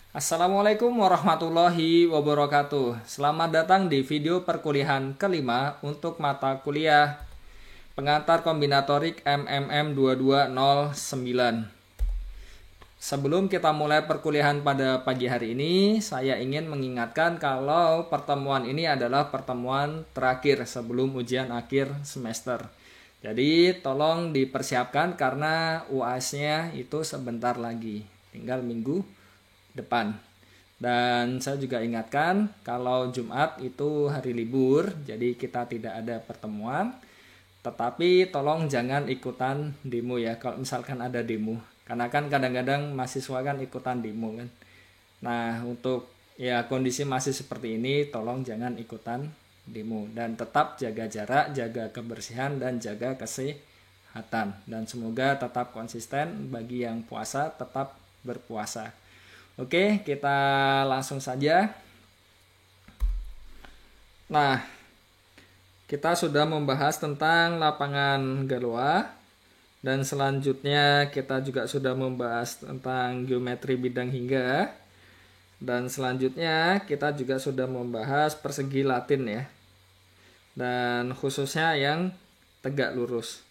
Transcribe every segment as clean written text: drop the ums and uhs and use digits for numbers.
Assalamualaikum warahmatullahi wabarakatuh. Selamat datang di video perkuliahan kelima untuk mata kuliah pengantar kombinatorik MMM 2209. Sebelum kita mulai perkuliahan pada pagi hari ini, saya ingin mengingatkan kalau pertemuan ini adalah pertemuan terakhir sebelum ujian akhir semester. Jadi tolong dipersiapkan karena UAS-nya itu sebentar lagi, tinggal minggu depan. Dan saya juga ingatkan kalau Jumat itu hari libur, jadi kita tidak ada pertemuan. Tetapi tolong jangan ikutan demo ya kalau misalkan ada demo. Karena kan kadang-kadang mahasiswa kan ikutan demo kan. Nah, untuk ya kondisi masih seperti ini, tolong jangan ikutan demo dan tetap jaga jarak, jaga kebersihan dan jaga kesehatan. Dan semoga tetap konsisten bagi yang puasa tetap berpuasa. Oke, kita langsung saja. Nah, kita sudah membahas tentang lapangan Galois dan selanjutnya kita juga sudah membahas tentang geometri bidang hingga dan selanjutnya kita juga sudah membahas persegi Latin ya, dan khususnya yang tegak lurus.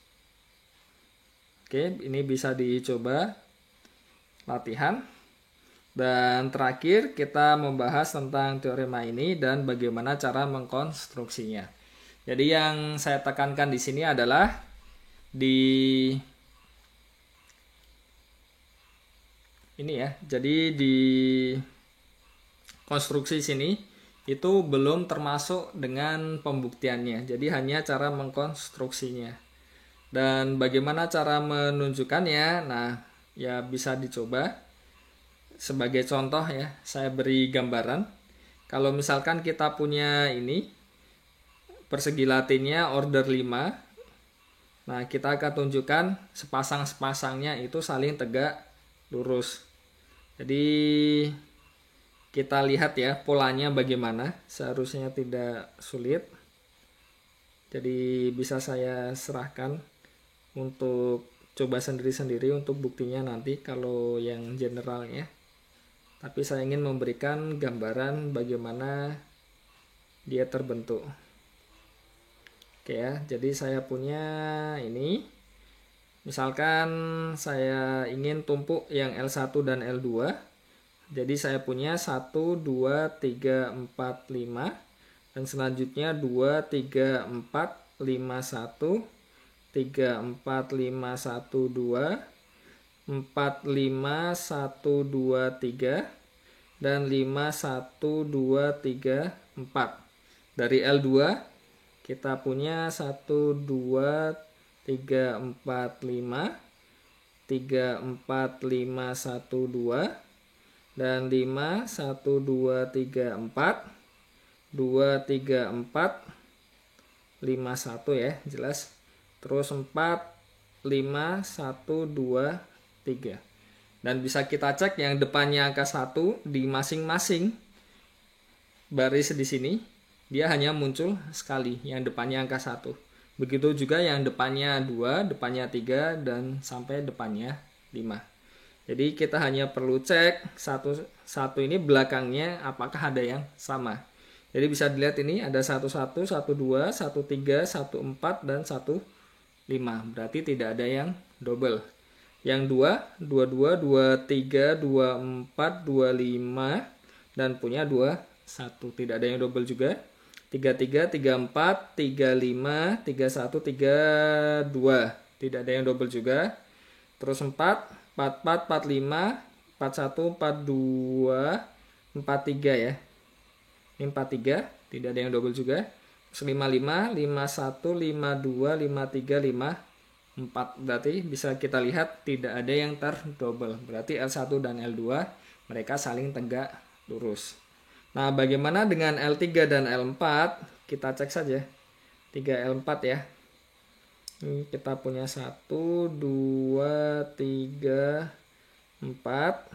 Oke, ini bisa dicoba latihan. Dan terakhir kita membahas tentang teorema ini dan bagaimana cara mengkonstruksinya. Jadi yang saya tekankan di sini adalah di ini ya. Jadi di konstruksi sini itu belum termasuk dengan pembuktiannya. Jadi hanya cara mengkonstruksinya. Dan bagaimana cara menunjukkannya? Nah, ya bisa dicoba. Sebagai contoh ya, saya beri gambaran. Kalau misalkan kita punya ini persegi latinnya order 5. Nah, kita akan tunjukkan sepasang-sepasangnya itu saling tegak lurus. Jadi kita lihat ya polanya bagaimana. Seharusnya tidak sulit. Jadi bisa saya serahkan untuk coba sendiri-sendiri untuk buktinya nanti kalau yang generalnya. Tapi saya ingin memberikan gambaran bagaimana dia terbentuk. Oke ya, jadi saya punya ini. Misalkan saya ingin tumpuk yang L1 dan L2. Jadi saya punya 1, 2, 3, 4, 5. Dan selanjutnya 2, 3, 4, 5, 1. 3, 4, 5, 1, 2. 4, 5, 1, 2, 3 dan 5, 1, 2, 3, 4. Dari L2 kita punya 1, 2, 3, 4, 5 3, 4, 5, 1, 2 dan 5, 1, 2, 3, 4 2, 3, 4 5, 1 ya jelas. Terus 4, 5, 1, 2, 3. Dan bisa kita cek yang depannya angka 1 di masing-masing baris di sini dia hanya muncul sekali yang depannya angka 1. Begitu juga yang depannya 2, depannya 3 dan sampai depannya 5. Jadi kita hanya perlu cek satu ini belakangnya apakah ada yang sama. Jadi bisa dilihat ini ada 11, 12, 13, 14 dan 15. Berarti tidak ada yang double. Yang 2, 22, 23, 24, 25 dan punya 21. Tidak ada yang double juga. 33, 34, 35, 31, 32. Tidak ada yang double juga. Terus 4, 44, 45, 41, 42, 43 ya. Ini 43, tidak ada yang double juga. Terus 55, 51, 52, 53, 4. Berarti bisa kita lihat tidak ada yang terdouble. Berarti L1 dan L2 mereka saling tegak lurus. Nah, bagaimana dengan L3 dan L4? Kita cek saja. 3 L4 ya. Ini kita punya 1, 2, 3, 4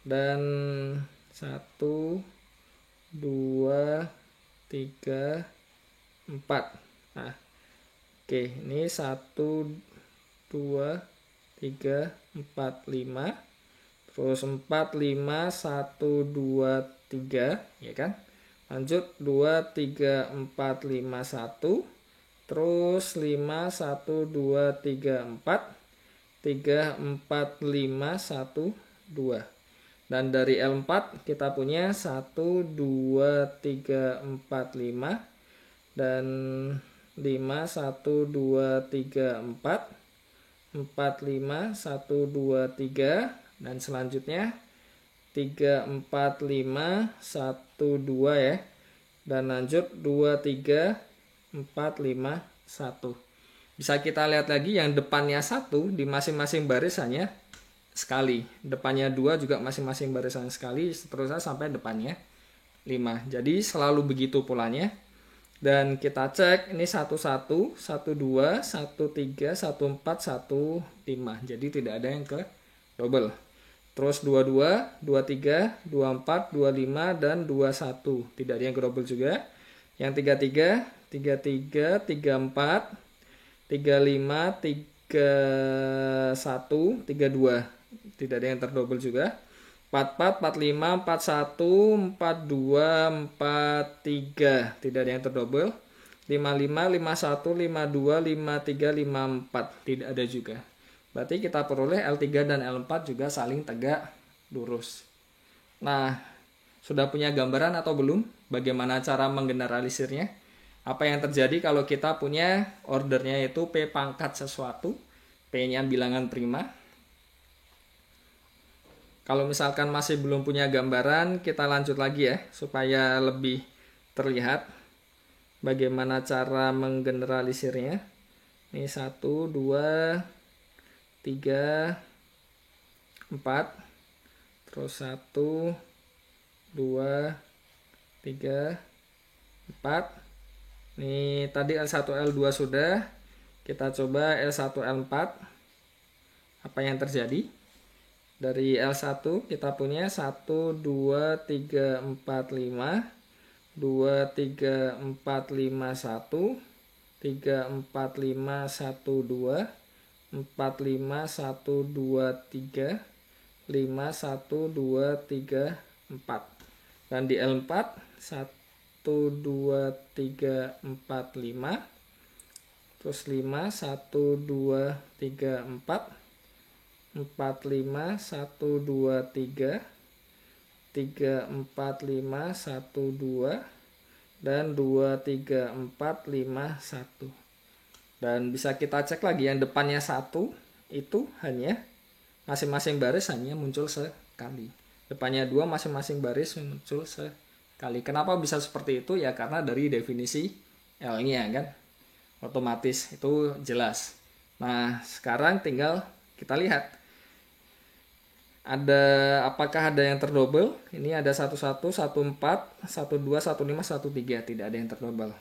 dan 1, 2, 3, 4. Nah, oke, ini 1, 2, 3, 4, 5. terus 4, 5, 1, 2, 3, ya kan? Lanjut 2, 3, 4, 5, 1, terus 5, 1, 2, 3, 4, 3, 4, 5, 1, 2. Dan dari L4 kita punya 1, 2, 3, 4, 5, dan 5, 1, 2, 3, 4, 4, 5, 1, 2, 3, dan selanjutnya 3, 4, 5, 1, 2 ya. Dan lanjut 2, 3, 4, 5, 1. Bisa kita lihat lagi yang depannya 1 di masing-masing barisannya sekali. Depannya 2 juga masing-masing barisan sekali, seterusnya sampai depannya 5. Jadi selalu begitu polanya. Dan kita cek ini 1, 1, 1, 2, 1, 3, 1, 4, 1, 5. Jadi tidak ada yang ke double. Terus 22, 23, 24, 25, dan 21. Tidak ada yang ke double juga. Yang 33, 33, 34, 35, 31, 32. Tidak ada yang terdouble juga. 44, 45, 41, 42, 43. Tidak ada yang terdouble. 55, 51, 52, 53, 54. Tidak ada juga. Berarti kita peroleh L3 dan L4 juga saling tegak lurus. Nah, sudah punya gambaran atau belum? Bagaimana cara menggeneralisirnya? Apa yang terjadi kalau kita punya ordernya itu P pangkat sesuatu, P-nya bilangan prima. Kalau misalkan masih belum punya gambaran, kita lanjut lagi ya, supaya lebih terlihat bagaimana cara menggeneralisirnya. Ini 1, 2, 3, 4, terus 1, 2, 3, 4. Ini tadi L1, L2 sudah. Kita coba L1, L4. Apa yang terjadi? Dari L1 kita punya 1, 2, 3, 4, 5, 2, 3, 4, 5, 1, 3, 4, 5, 1, 2, 4, 5, 1, 2, 3, 5, 1, 2, 3, 4. Dan di L4 1, 2, 3, 4, 5, terus 5, 1, 2, 3, 4, 4, 5, 1, 2, 3, 3, 4, 5, 1, 2, dan 2, 3, 4, 5, 1. Dan bisa kita cek lagi yang depannya 1 itu hanya masing-masing baris hanya muncul sekali. Depannya 2 masing-masing baris muncul sekali. Kenapa bisa seperti itu? Ya karena dari definisi L-nya kan. Otomatis itu jelas. Nah, sekarang tinggal kita lihat. Apakah ada yang terdouble? Ini ada 11, 14, 12, 15, 13. Tidak ada yang terdouble.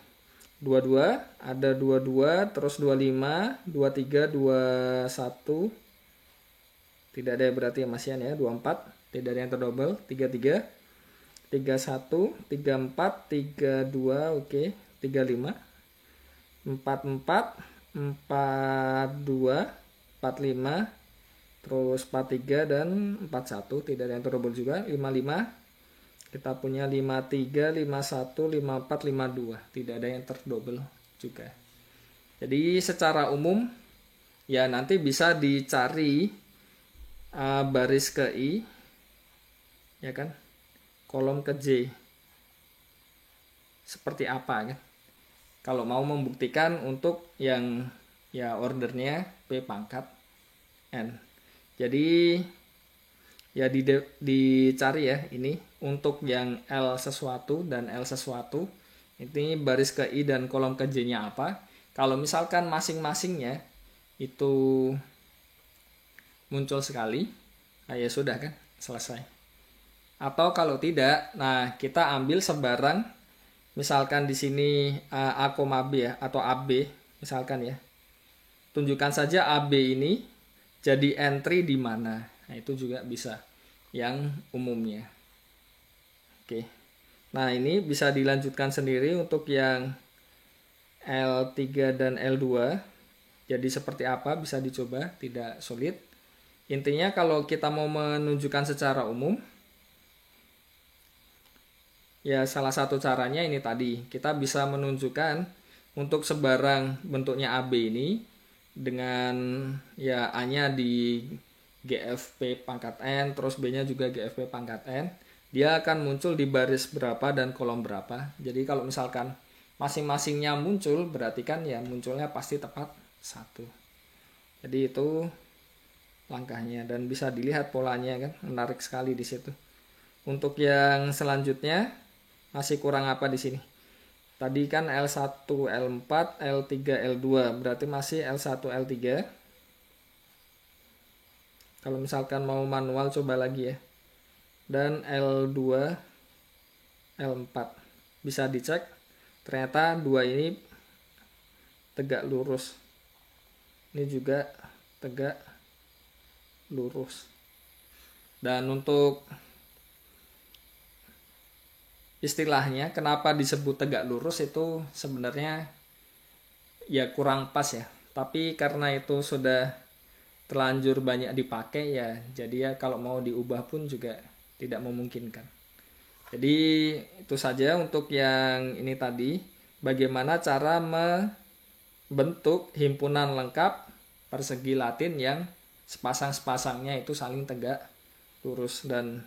22, ada 22, terus 25, 23, 21. Tidak ada berarti yang masihan ya. 24, tidak ada yang terdouble. 33, 31, 34, 32, oke. 35, 44, 42, 45, terus 43 dan 41. Tidak ada yang terdouble juga. 55, kita punya 53, 51, 54, 52. Tidak ada yang terdouble juga. Jadi secara umum ya nanti bisa dicari baris ke I, ya kan, kolom ke J. Seperti apa kan? Kalau mau membuktikan untuk yang ya ordernya P pangkat N. Jadi ya dicari ya ini untuk yang L sesuatu dan L sesuatu. Ini baris ke I dan kolom ke J-nya apa? Kalau misalkan masing-masingnya itu muncul sekali, nah ya sudah kan, selesai. Atau kalau tidak, nah kita ambil sebarang, misalkan di sini A, B ya, atau AB misalkan ya. Tunjukkan saja AB ini jadi entry di mana. Nah, itu juga bisa yang umumnya. Oke. Nah, ini bisa dilanjutkan sendiri untuk yang L3 dan L2. Jadi seperti apa bisa dicoba, tidak sulit. Intinya kalau kita mau menunjukkan secara umum, ya salah satu caranya ini tadi. Kita bisa menunjukkan untuk sebarang bentuknya AB ini dengan ya A-nya di GFP pangkat N, terus B-nya juga GFP pangkat N. Dia akan muncul di baris berapa dan kolom berapa. Jadi kalau misalkan masing-masingnya muncul, berarti kan ya munculnya pasti tepat 1. Jadi itu langkahnya dan bisa dilihat polanya kan, menarik sekali di situ. Untuk yang selanjutnya masih kurang apa di sini? Tadi kan L1, L4, L3, L2, berarti masih L1, L3. Kalau misalkan mau manual coba lagi ya. Dan L2, L4. Bisa dicek, ternyata 2 ini tegak lurus. Ini juga tegak lurus. Dan untuk istilahnya kenapa disebut tegak lurus itu sebenarnya ya kurang pas ya. Tapi karena itu sudah terlanjur banyak dipakai ya, jadi ya kalau mau diubah pun juga tidak memungkinkan. Jadi itu saja untuk yang ini tadi, bagaimana cara membentuk himpunan lengkap persegi Latin yang sepasang-sepasangnya itu saling tegak lurus, dan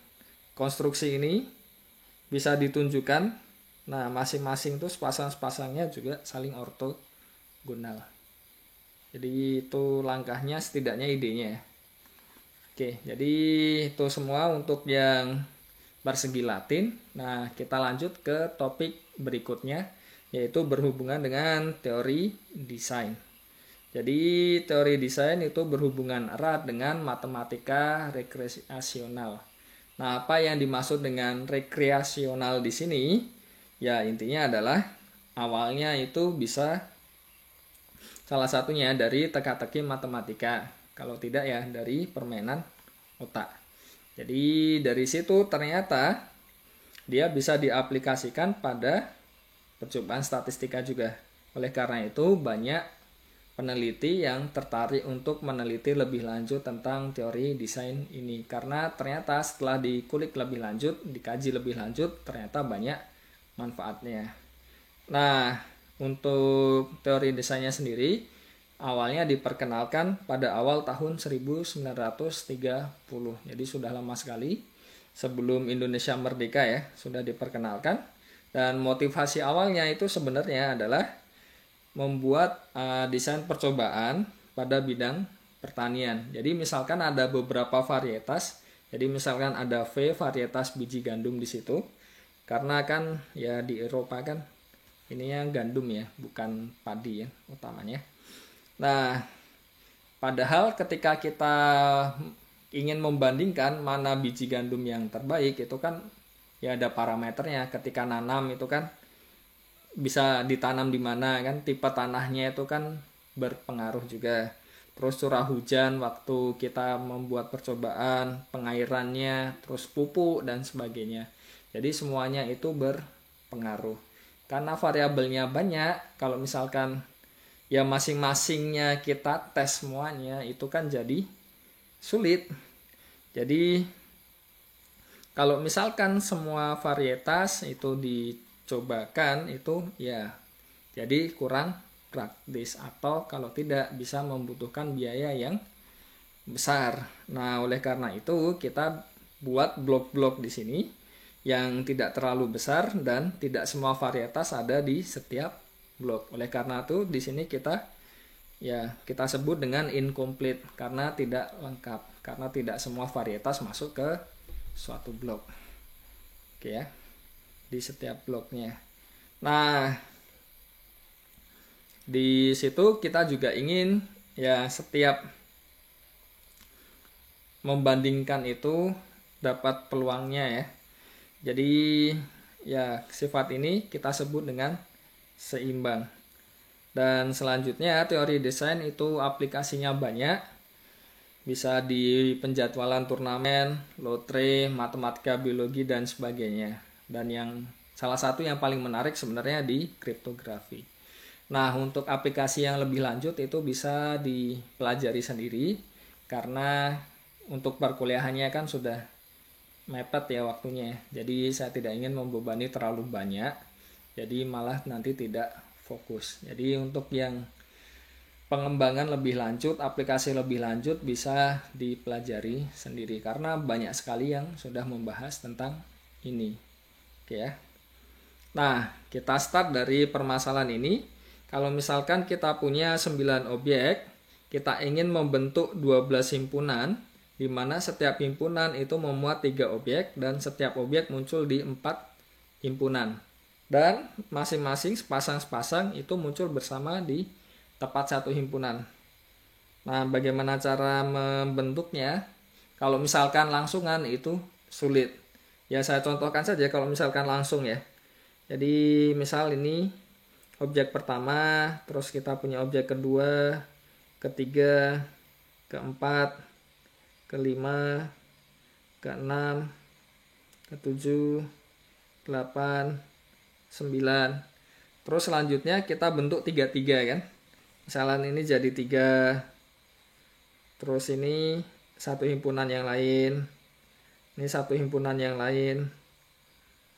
konstruksi ini bisa ditunjukkan. Nah, masing-masing tuh sepasang-sepasangnya juga saling ortogonal. Jadi itu langkahnya, setidaknya idenya ya. Oke, jadi itu semua untuk yang persegi Latin. Nah, kita lanjut ke topik berikutnya, yaitu berhubungan dengan teori desain. Jadi teori desain itu berhubungan erat dengan matematika rekreasional. Nah, apa yang dimaksud dengan rekreasional di sini? Ya, intinya adalah awalnya itu bisa salah satunya dari teka-teki matematika. Kalau tidak ya dari permainan otak. Jadi dari situ ternyata dia bisa diaplikasikan pada percobaan statistika juga. Oleh karena itu banyak peneliti yang tertarik untuk meneliti lebih lanjut tentang teori desain ini. Karena ternyata setelah dikulik lebih lanjut, dikaji lebih lanjut, ternyata banyak manfaatnya. Nah, untuk teori desainnya sendiri awalnya diperkenalkan pada awal tahun 1930. Jadi sudah lama sekali sebelum Indonesia merdeka ya, sudah diperkenalkan. Dan motivasi awalnya itu sebenarnya adalah membuat desain percobaan pada bidang pertanian. Jadi misalkan ada beberapa varietas. Jadi misalkan ada V, varietas biji gandum di situ. Karena kan ya di Eropa kan ininya gandum ya, bukan padi ya utamanya. Nah, padahal ketika kita ingin membandingkan mana biji gandum yang terbaik, itu kan ya ada parameternya. Ketika nanam itu kan bisa ditanam di mana kan, tipe tanahnya itu kan berpengaruh juga. Terus curah hujan waktu kita membuat percobaan, pengairannya, terus pupuk dan sebagainya. Jadi semuanya itu berpengaruh. Karena variabelnya banyak, kalau misalkan ya masing-masingnya kita tes semuanya, itu kan jadi sulit. Jadi kalau misalkan semua varietas itu dicobakan, itu ya jadi kurang praktis, atau kalau tidak bisa membutuhkan biaya yang besar. Nah, oleh karena itu kita buat blok-blok di sini yang tidak terlalu besar dan tidak semua varietas ada di setiap blok. Oleh karena itu di sini kita sebut dengan incomplete karena tidak lengkap, karena tidak semua varietas masuk ke suatu blok. Oke ya. Di setiap bloknya. Nah, di situ kita juga ingin ya setiap membandingkan itu dapat peluangnya ya. Jadi ya sifat ini kita sebut dengan seimbang. Dan selanjutnya teori desain itu aplikasinya banyak. Bisa di penjadwalan turnamen, lotre, matematika, biologi dan sebagainya. Dan yang salah satu yang paling menarik sebenarnya di kriptografi. Nah, untuk aplikasi yang lebih lanjut itu bisa dipelajari sendiri karena untuk perkuliahannya kan sudah mepet ya waktunya. Jadi saya tidak ingin membebani terlalu banyak. Jadi malah nanti tidak fokus. Jadi untuk yang pengembangan lebih lanjut, aplikasi lebih lanjut bisa dipelajari sendiri karena banyak sekali yang sudah membahas tentang ini. Oke ya. Nah, kita start dari permasalahan ini. Kalau misalkan kita punya 9 objek, kita ingin membentuk 12 himpunan, di mana setiap himpunan itu memuat 3 objek dan setiap objek muncul di 4 himpunan. Dan masing-masing sepasang-sepasang itu muncul bersama di tepat satu himpunan. Nah, bagaimana cara membentuknya? Kalau misalkan langsungan itu sulit. Ya, saya contohkan saja kalau misalkan langsung ya. Jadi, misal ini objek pertama, terus kita punya objek kedua, ketiga, keempat, kelima, keenam, ketujuh, 8, 9. Terus selanjutnya kita bentuk 3-3 kan. Misalnya ini jadi 3. Terus ini satu himpunan yang lain. Ini satu himpunan yang lain.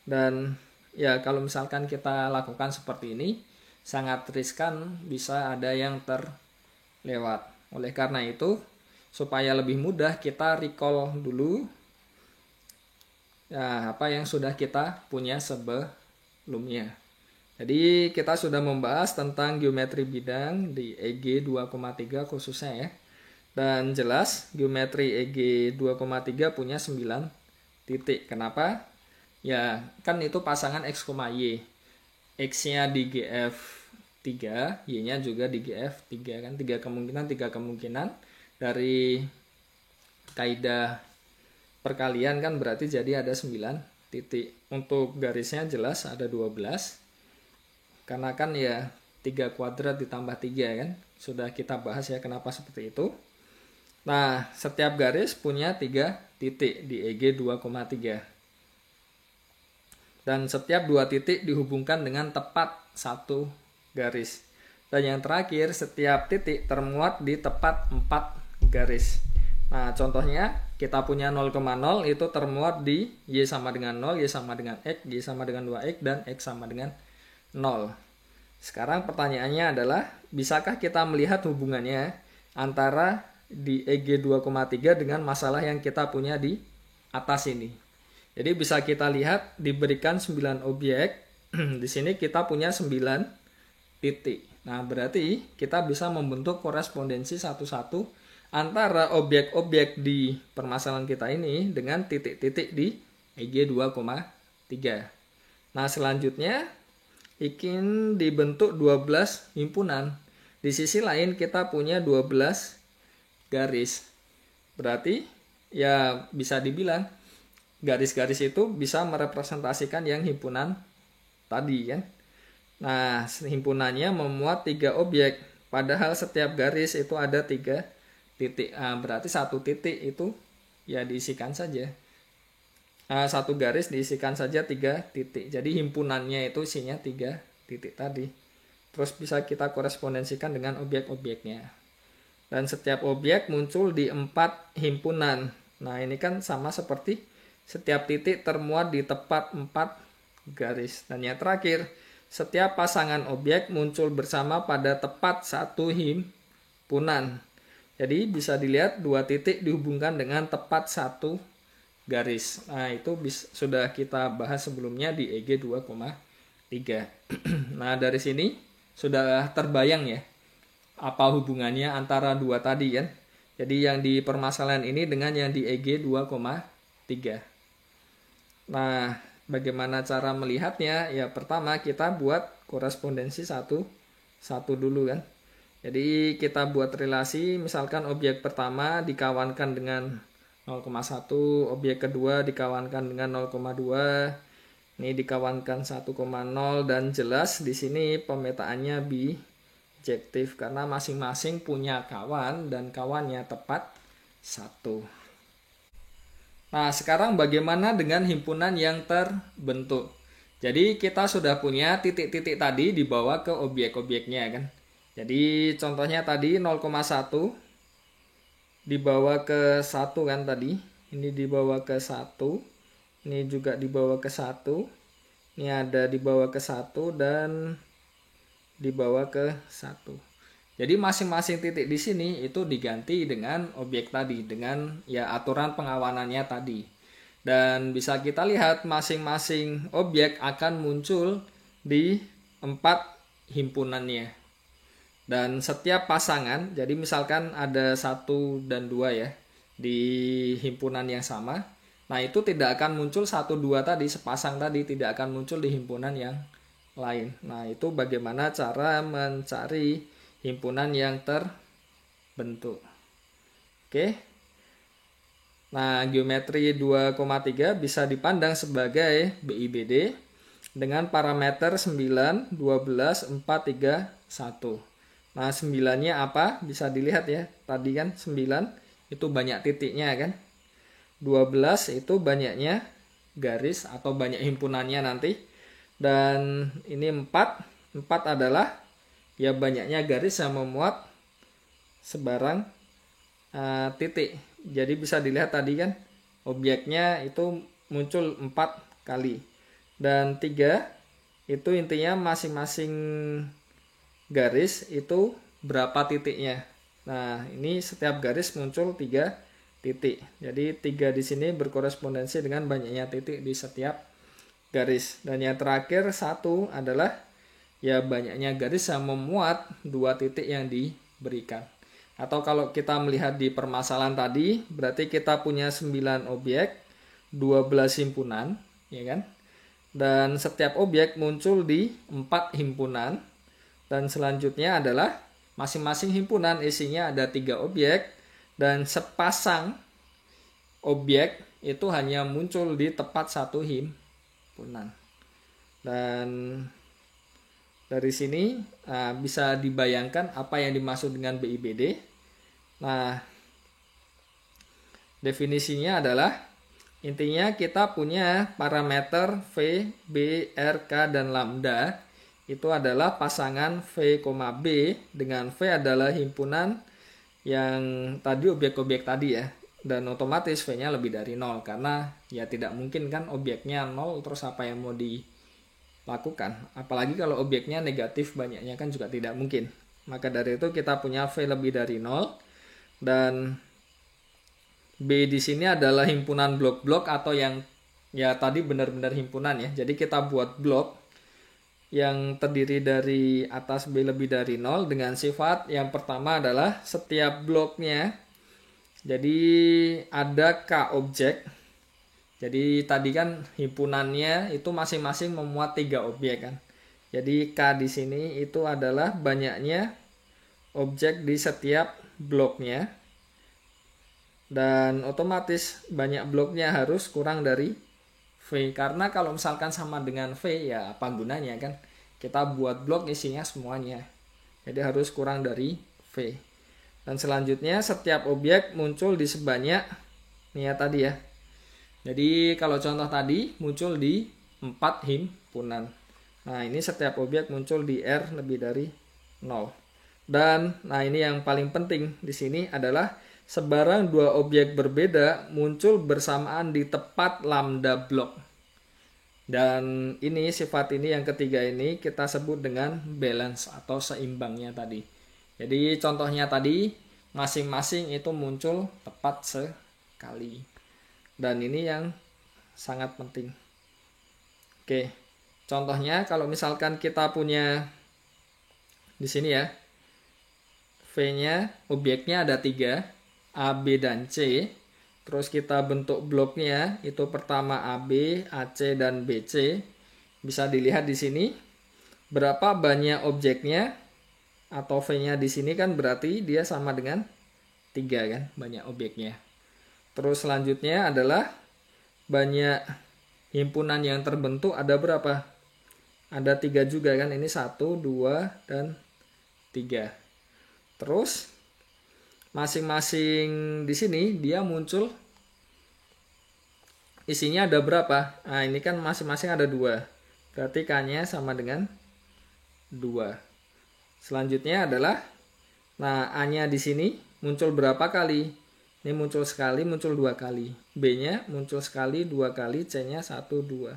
Dan ya kalau misalkan kita lakukan seperti ini, sangat riskan bisa ada yang terlewat. Oleh karena itu, supaya lebih mudah kita recall dulu ya, apa yang sudah kita punya sebelumnya. Jadi kita sudah membahas tentang geometri bidang di EG 2,3 khususnya ya. Dan jelas geometri EG 2,3 punya 9 titik. Kenapa? Ya kan itu pasangan X, Y. X-nya di GF 3, Y-nya juga di GF 3 kan. 3 kemungkinan. Dari kaidah perkalian kan berarti jadi ada 9 titik. Untuk garisnya jelas ada 12. Karena kan ya 3 kuadrat ditambah 3 kan. Sudah kita bahas ya kenapa seperti itu. Nah, setiap garis punya 3 titik di EG 2,3. Dan setiap 2 titik dihubungkan dengan tepat 1 garis. Dan yang terakhir, setiap titik termuat di tepat 4 garis. Nah, contohnya kita punya 0,0 itu termuat di Y sama dengan 0, Y sama dengan X, Y sama dengan 2X, dan X sama dengan 0. Sekarang pertanyaannya adalah, bisakah kita melihat hubungannya antara di EG 2,3 dengan masalah yang kita punya di atas ini? Jadi bisa kita lihat diberikan 9 objek, di sini kita punya 9 titik. Nah, berarti kita bisa membentuk korespondensi satu-satu antara objek-objek di permasalahan kita ini dengan titik-titik di EG 2,3. Nah, selanjutnya ingin dibentuk 12 himpunan. Di sisi lain kita punya 12 garis. Berarti ya bisa dibilang garis-garis itu bisa merepresentasikan yang himpunan tadi kan. Nah, himpunannya memuat 3 objek. Padahal setiap garis itu ada 3 titik. Nah, berarti satu titik itu ya diisikan saja. Satu garis diisikan saja 3 titik. Jadi himpunannya itu isinya 3 titik tadi. Terus bisa kita korespondensikan dengan objek-objeknya. Dan setiap objek muncul di 4 himpunan. Nah, ini kan sama seperti setiap titik termuat di tepat 4 garis. Dan yang terakhir, setiap pasangan objek muncul bersama pada tepat 1 himpunan. Jadi bisa dilihat 2 titik dihubungkan dengan tepat 1 garis. Nah, itu sudah kita bahas sebelumnya di EG 2,3. Nah, dari sini sudah terbayang ya apa hubungannya antara 2 tadi kan. Jadi yang di permasalahan ini dengan yang di EG 2,3. Nah, bagaimana cara melihatnya? Ya, pertama kita buat korespondensi satu dulu kan. Jadi kita buat relasi, misalkan objek pertama dikawankan dengan 0,1, objek kedua dikawankan dengan 0,2, ini dikawankan 1,0, dan jelas di sini pemetaannya bijektif karena masing-masing punya kawan dan kawannya tepat 1. Nah, sekarang bagaimana dengan himpunan yang terbentuk? Jadi kita sudah punya titik-titik tadi dibawa ke objek-objeknya kan. Jadi contohnya tadi 0,1 dibawa ke 1 kan tadi. Ini dibawa ke 1. Ini juga dibawa ke 1. Ini ada dibawa ke 1 dan dibawa ke 1. Jadi masing-masing titik di sini itu diganti dengan objek tadi, dengan ya aturan pengawanannya tadi. Dan bisa kita lihat masing-masing objek akan muncul di 4 himpunannya. Dan setiap pasangan, jadi misalkan ada 1 dan 2 ya, di himpunan yang sama. Nah itu tidak akan muncul 1, 2 tadi, sepasang tadi tidak akan muncul di himpunan yang lain. Nah itu bagaimana cara mencari himpunan yang terbentuk. Oke. Nah geometri 2,3 bisa dipandang sebagai BIBD dengan parameter 9, 12, 4, 3, 1. Nah 9-nya apa? Bisa dilihat ya. Tadi kan 9 itu banyak titiknya kan. 12 itu banyaknya garis atau banyak himpunannya nanti. Dan ini 4 adalah ya banyaknya garis yang memuat sebarang titik. Jadi bisa dilihat tadi kan objeknya itu muncul 4 kali. Dan 3 itu intinya masing-masing garis itu berapa titiknya. Nah ini setiap garis muncul 3 titik. Jadi 3 di sini berkorespondensi dengan banyaknya titik di setiap garis. Dan yang terakhir 1 adalah ya banyaknya garis yang memuat 2 titik yang diberikan. Atau kalau kita melihat di permasalahan tadi, berarti kita punya 9 objek, 12 himpunan, ya kan? Dan setiap objek muncul di 4 himpunan. Dan selanjutnya adalah masing-masing himpunan isinya ada 3 objek. Dan sepasang objek itu hanya muncul di tepat 1 himpunan. Dan dari sini bisa dibayangkan apa yang dimaksud dengan BIBD. Nah, definisinya adalah intinya kita punya parameter V, B, R, K, dan lambda. Itu adalah pasangan V, B dengan V adalah himpunan yang tadi objek-objek tadi ya. Dan otomatis V-nya lebih dari 0 karena ya tidak mungkin kan objeknya 0 terus apa yang mau dilakukan. Apalagi kalau objeknya negatif banyaknya kan juga tidak mungkin. Maka dari itu kita punya V lebih dari 0 dan B di sini adalah himpunan blok-blok atau yang ya tadi benar-benar himpunan ya. Jadi kita buat blok yang terdiri dari atas B lebih dari 0 dengan sifat yang pertama adalah setiap bloknya jadi ada K objek. Jadi tadi kan himpunannya itu masing-masing memuat 3 objek kan. Jadi K di sini itu adalah banyaknya objek di setiap bloknya. Dan otomatis banyak bloknya harus kurang dari V. Karena kalau misalkan sama dengan V ya apa gunanya kan. Kita buat blok isinya semuanya. Jadi harus kurang dari V. Dan selanjutnya setiap objek muncul di sebanyak ini ya tadi ya. Jadi kalau contoh tadi muncul di 4 himpunan. Nah ini setiap objek muncul di R lebih dari 0. Dan nah ini yang paling penting di sini adalah sebarang 2 objek berbeda muncul bersamaan di tepat lambda blok. Dan ini sifat ini yang ketiga ini kita sebut dengan balance atau seimbangnya tadi. Jadi contohnya tadi masing-masing itu muncul tepat sekali. Dan ini yang sangat penting. Oke. Contohnya kalau misalkan kita punya di sini ya. V-nya objeknya ada 3, A, B dan C. Terus kita bentuk bloknya itu pertama AB, AC dan BC. Bisa dilihat di sini berapa banyak objeknya atau V-nya di sini kan berarti dia sama dengan 3 kan, banyak objeknya. Terus selanjutnya adalah banyak himpunan yang terbentuk ada berapa? Ada 3 juga kan, ini 1, 2, dan 3. Terus masing-masing di sini dia muncul isinya ada berapa? Nah ini kan masing-masing ada 2. Berarti K-nya sama dengan 2. Selanjutnya adalah nah A-nya di sini muncul berapa kali? Ini muncul sekali, muncul 2 kali. B-nya muncul sekali, 2 kali, C-nya 1, 2.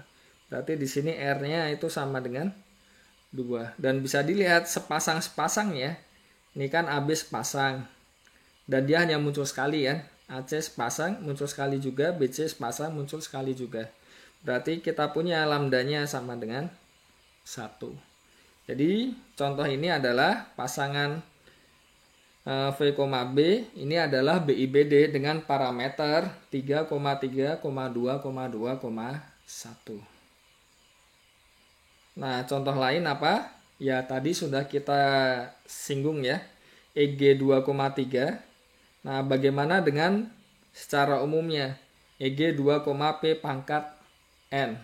Berarti di sini R-nya itu sama dengan 2. Dan bisa dilihat sepasang-sepasang ya. Ini kan AB sepasang. Dan dia hanya muncul sekali ya. AC sepasang, muncul sekali juga. BC sepasang, muncul sekali juga. Berarti kita punya lambdanya sama dengan 1. Jadi contoh ini adalah pasangan V, B. Ini adalah BIBD dengan parameter 3,3,2,2,1. Nah, contoh lain apa? Ya, tadi sudah kita singgung ya. EG 2,3. Nah, bagaimana dengan secara umumnya? EG 2, P pangkat N.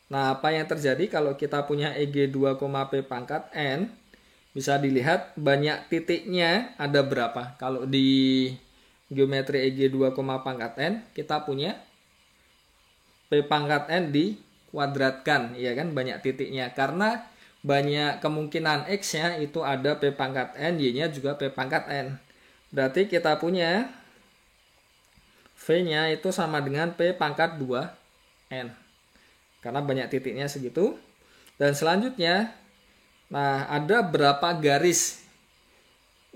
Nah, apa yang terjadi kalau kita punya EG 2, P pangkat N? Bisa dilihat banyak titiknya ada berapa. Kalau di geometri EG 2, pangkat N, kita punya P pangkat N dikuadratkan, ya kan, banyak titiknya. Karena banyak kemungkinan X-nya itu ada P pangkat N, Y-nya juga P pangkat N. Berarti kita punya V-nya itu sama dengan P pangkat 2N. Karena banyak titiknya segitu. Dan selanjutnya, nah, ada berapa garis?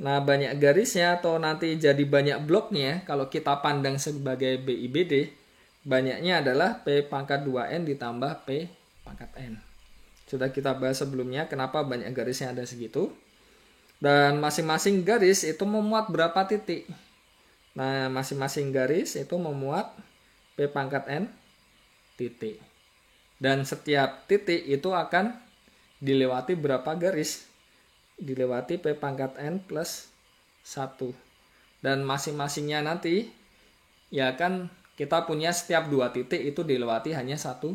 Nah, banyak garisnya atau nanti jadi banyak bloknya, kalau kita pandang sebagai BIBD, banyaknya adalah P pangkat 2N ditambah P pangkat N. Sudah kita bahas sebelumnya kenapa banyak garisnya ada segitu. Dan masing-masing garis itu memuat berapa titik? Nah, masing-masing garis itu memuat P pangkat N titik. Dan setiap titik itu akan dilewati berapa garis? Dilewati P pangkat N plus 1. Dan masing-masingnya nanti, ya kan kita punya setiap 2 titik itu dilewati hanya 1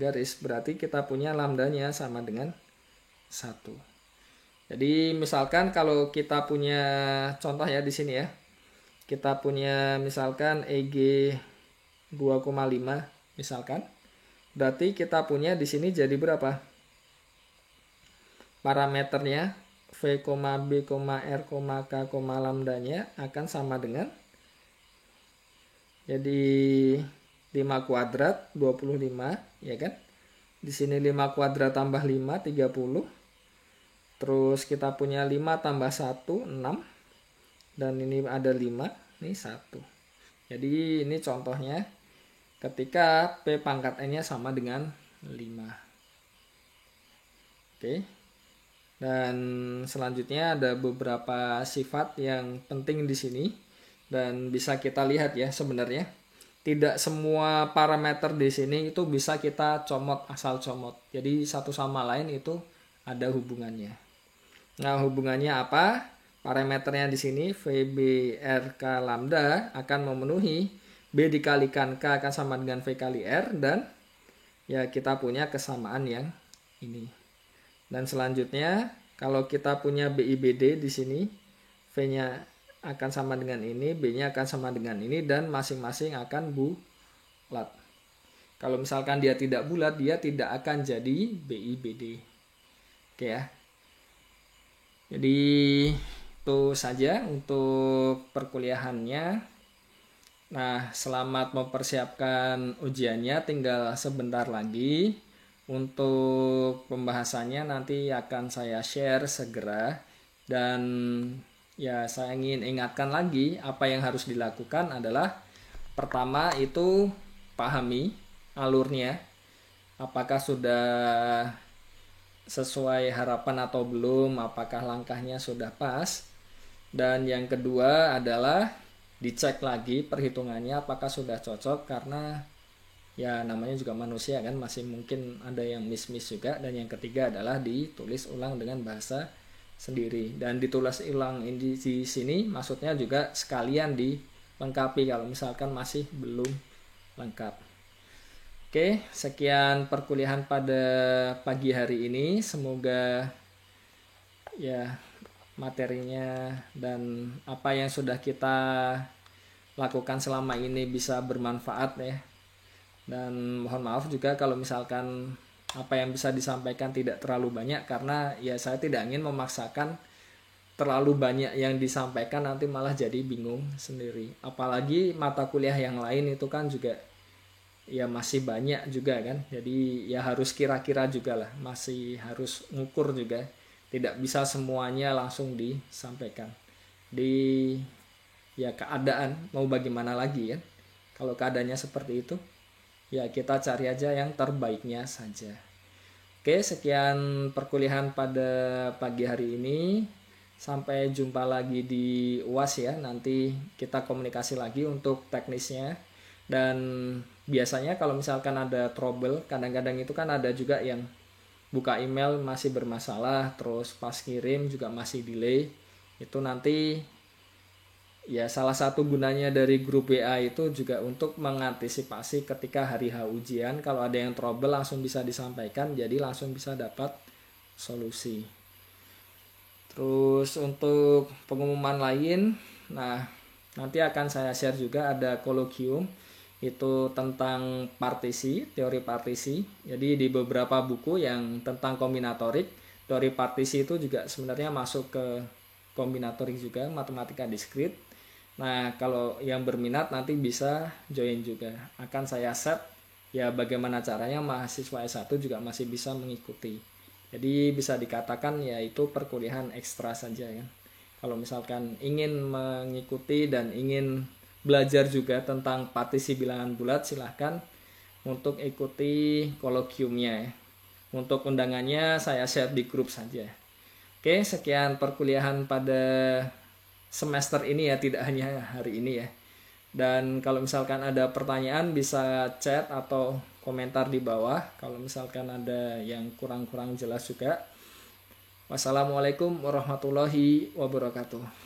garis. Berarti kita punya lambdanya sama dengan 1. Jadi misalkan kalau kita punya contoh ya di sini ya. Kita punya misalkan EG 2,5 misalkan. Berarti kita punya di sini jadi berapa? Parameternya V, B, R, K, lambdanya akan sama dengan, jadi 5 kuadrat 25 ya kan. Di sini 5 kuadrat tambah 5 30. Terus kita punya 5 tambah 1 6. Dan ini ada 5, ini 1. Jadi ini contohnya ketika P pangkat N-nya sama dengan 5. Oke. Dan selanjutnya ada beberapa sifat yang penting di sini. Dan bisa kita lihat ya sebenarnya. Tidak semua parameter di sini itu bisa kita comot asal comot. Jadi satu sama lain itu ada hubungannya. Nah, hubungannya apa? Parameternya di sini VB R K lambda akan memenuhi B dikalikan K akan sama dengan V kali R, dan ya kita punya kesamaan yang ini. Dan selanjutnya kalau kita punya BIBD di sini, V-nya akan sama dengan ini, B-nya akan sama dengan ini, dan masing-masing akan bulat. Kalau misalkan dia tidak bulat, dia tidak akan jadi BIBD. Oke ya. Jadi itu saja untuk perkuliahannya. Nah, selamat mempersiapkan ujiannya, tinggal sebentar lagi. Untuk pembahasannya nanti akan saya share segera. Dan ya, saya ingin ingatkan lagi apa yang harus dilakukan adalah pertama itu pahami alurnya. Apakah sudah sesuai harapan atau belum, apakah langkahnya sudah pas. Dan yang kedua adalah dicek lagi perhitungannya apakah sudah cocok, karena ya namanya juga manusia kan, masih mungkin ada yang miss juga. Dan yang ketiga adalah ditulis ulang dengan bahasa sendiri. Dan ditulis ulang di sini maksudnya juga sekalian dilengkapi kalau misalkan masih belum lengkap. Oke, sekian perkuliahan pada pagi hari ini. Semoga ya materinya dan apa yang sudah kita lakukan selama ini bisa bermanfaat ya. Dan mohon maaf juga kalau misalkan apa yang bisa disampaikan tidak terlalu banyak, karena ya saya tidak ingin memaksakan terlalu banyak yang disampaikan nanti malah jadi bingung sendiri. Apalagi mata kuliah yang lain itu kan juga ya masih banyak juga kan. Jadi ya harus kira-kira juga lah, masih harus ngukur juga. Tidak bisa semuanya langsung disampaikan. Di ya keadaan mau bagaimana lagi ya. Kalau keadaannya seperti itu, ya kita cari aja yang terbaiknya saja. Oke, sekian perkuliahan pada pagi hari ini. Sampai jumpa lagi di UAS ya. Nanti kita komunikasi lagi untuk teknisnya. Dan biasanya kalau misalkan ada trouble, kadang-kadang itu kan ada juga yang buka email masih bermasalah, terus pas kirim juga masih delay. Itu nanti ya salah satu gunanya dari grup WA itu juga untuk mengantisipasi ketika hari H ujian, kalau ada yang trouble langsung bisa disampaikan, jadi langsung bisa dapat solusi. Terus untuk pengumuman lain, nah nanti akan saya share juga ada kolokium itu tentang partisi, teori partisi. Jadi di beberapa buku yang tentang kombinatorik, teori partisi itu juga sebenarnya masuk ke kombinatorik juga, matematika diskrit. Nah, kalau yang berminat nanti bisa join juga. Akan saya set ya bagaimana caranya mahasiswa S1 juga masih bisa mengikuti. Jadi bisa dikatakan ya itu perkuliahan ekstra saja ya. Kalau misalkan ingin mengikuti dan ingin belajar juga tentang partisi bilangan bulat, silahkan untuk ikuti kolokiumnya ya. Untuk undangannya saya share di grup saja. Oke, sekian perkuliahan pada semester ini ya, tidak hanya hari ini ya. Dan kalau misalkan ada pertanyaan bisa chat atau komentar di bawah. Kalau misalkan ada yang kurang-kurang jelas juga. Wassalamualaikum warahmatullahi wabarakatuh.